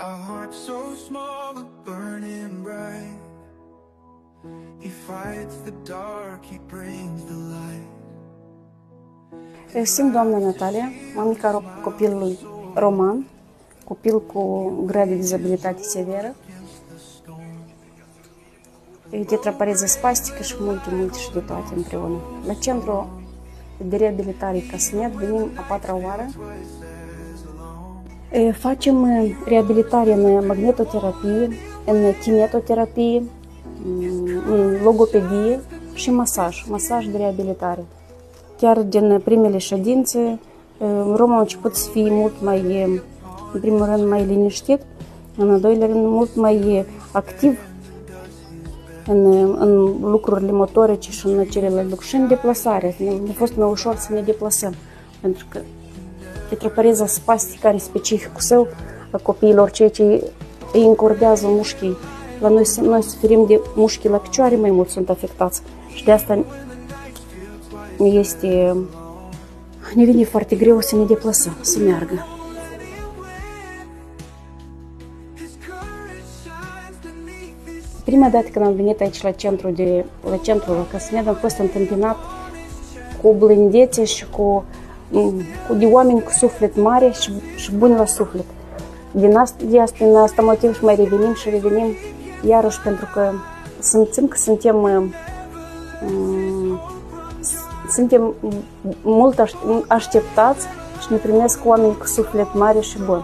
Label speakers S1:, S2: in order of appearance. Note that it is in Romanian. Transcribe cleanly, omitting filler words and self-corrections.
S1: Our heart's so small but burning bright. He fights the dark, he brings the light.
S2: Sunt doamna Natalia, mamica copilului Roman, copil cu grad de dizabilitate severă, tetrapareză spastică și multe și de toate împreună. La centru de reabilitare Căsnet venim a 4-a oară. Facem reabilitare în magnetoterapie, în kinetoterapie, în logopedie și masaj de reabilitare. Chiar din primele ședințe, Roma a început să fie mult mai, în primul rând, mai liniștit, în al doilea rând, mult mai activ în lucrurile motorice și în celelalte lucruri, și în deplasare. A fost mai ușor să ne deplasăm, pentru că tetrapareza spastică are specificul său a copiilor, ceea ce îi încordează mușchii. La noi suferim de mușchii la picioare, mai mult sunt afectați și de asta ne vine foarte greu să ne deplasăm, să meargă. Prima dată când am venit aici la centru la Căsnet, am fost întâmpinat cu blândețe și cu de oameni cu suflet mare și buni la suflet. Din asta motiv și mai revenim iarăși, pentru că simțim că suntem mult așteptați și ne primesc oameni cu suflet mare și bun.